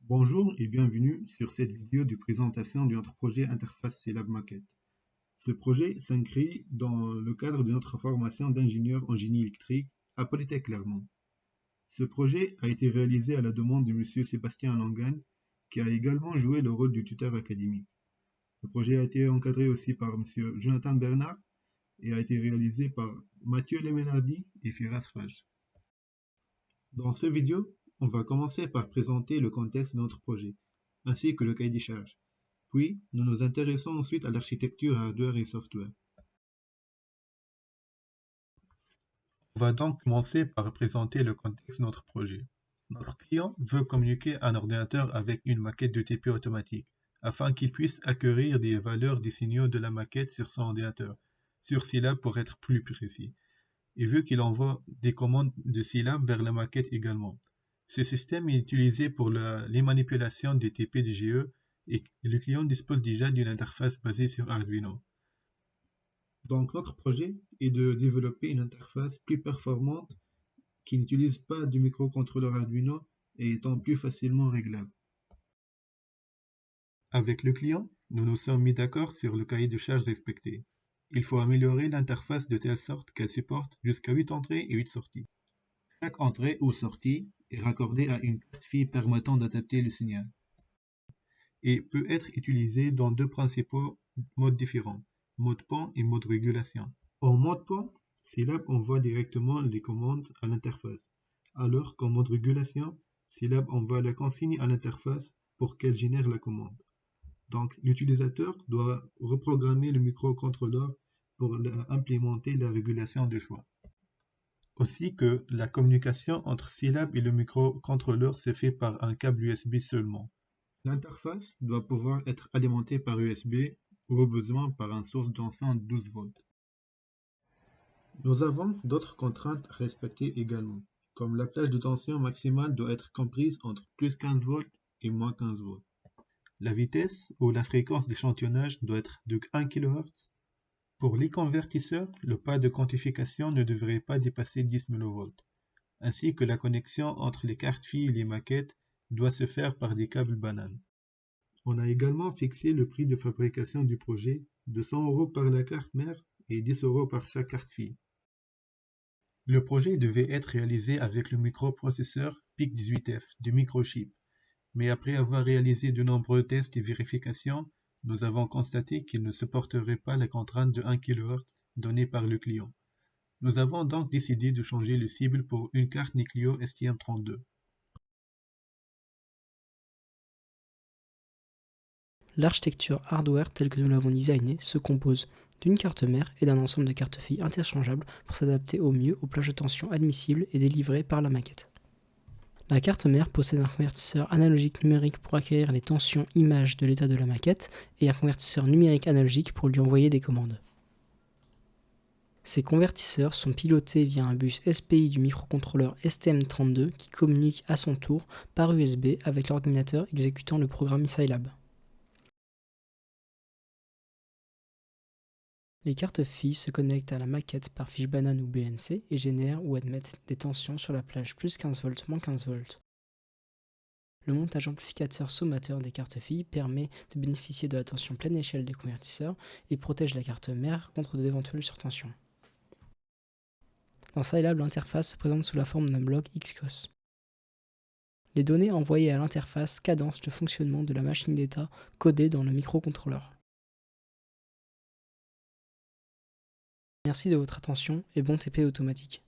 Bonjour et bienvenue sur cette vidéo de présentation de notre projet Interface Scilab Maquette. Ce projet s'inscrit dans le cadre de notre formation d'ingénieur en génie électrique à Polytech Clermont. Ce projet a été réalisé à la demande de M. Sébastien Langan, qui a également joué le rôle du tuteur académique. Le projet a été encadré aussi par M. Jonathan Bernard et a été réalisé par Mathieu Lemenardi et Firas Faj. Dans cette vidéo, on va commencer par présenter le contexte de notre projet, ainsi que le cahier des charges. Puis, nous nous intéressons ensuite à l'architecture hardware et software. On va donc commencer par présenter le contexte de notre projet. Notre client veut communiquer un ordinateur avec une maquette de TP automatique, afin qu'il puisse acquérir des valeurs des signaux de la maquette sur son ordinateur, sur Scilab pour être plus précis, et veut qu'il envoie des commandes de Scilab vers la maquette également. Ce système est utilisé pour les manipulations des TP de GE et le client dispose déjà d'une interface basée sur Arduino. Donc notre projet est de développer une interface plus performante qui n'utilise pas de microcontrôleur Arduino et étant plus facilement réglable. Avec le client, nous nous sommes mis d'accord sur le cahier de charges respecté. Il faut améliorer l'interface de telle sorte qu'elle supporte jusqu'à 8 entrées et 8 sorties. Chaque entrée ou sortie est raccordée à une carte fille permettant d'adapter le signal et peut être utilisée dans deux principaux modes différents, mode PAN et mode régulation. En mode PAN, Scilab envoie directement les commandes à l'interface, alors qu'en mode régulation, Scilab envoie la consigne à l'interface pour qu'elle génère la commande. Donc, l'utilisateur doit reprogrammer le microcontrôleur pour implémenter la régulation de choix. Aussi que la communication entre Scilab et le microcontrôleur se fait par un câble USB seulement. L'interface doit pouvoir être alimentée par USB ou au besoin par une source d'enceinte 12 volts. Nous avons d'autres contraintes respectées également, comme la plage de tension maximale doit être comprise entre plus 15 volts et moins 15 volts. La vitesse ou la fréquence d'échantillonnage doit être de 1 kHz. Pour les convertisseurs, le pas de quantification ne devrait pas dépasser 10 mV, ainsi que la connexion entre les cartes filles et les maquettes doit se faire par des câbles bananes. On a également fixé le prix de fabrication du projet de 100 € par la carte mère et 10 € par chaque carte fille. Le projet devait être réalisé avec le microprocesseur PIC18F de Microchip, mais après avoir réalisé de nombreux tests et vérifications, nous avons constaté qu'il ne supporterait pas la contrainte de 1 kHz donnée par le client. Nous avons donc décidé de changer le cible pour une carte Niclio STM32. L'architecture hardware telle que nous l'avons designée se compose d'une carte mère et d'un ensemble de cartes filles interchangeables pour s'adapter au mieux aux plages de tension admissibles et délivrées par la maquette. La carte mère possède un convertisseur analogique numérique pour acquérir les tensions images de l'état de la maquette et un convertisseur numérique analogique pour lui envoyer des commandes. Ces convertisseurs sont pilotés via un bus SPI du microcontrôleur STM32 qui communique à son tour par USB avec l'ordinateur exécutant le programme Scilab. Les cartes filles se connectent à la maquette par fiche banane ou BNC et génèrent ou admettent des tensions sur la plage plus 15 volts, moins 15 volts. Le montage amplificateur-sommateur des cartes filles permet de bénéficier de la tension pleine échelle des convertisseurs et protège la carte mère contre d'éventuelles surtensions. Dans Scilab, l'interface se présente sous la forme d'un bloc XCOS. Les données envoyées à l'interface cadencent le fonctionnement de la machine d'état codée dans le microcontrôleur. Merci de votre attention et bon TP automatique.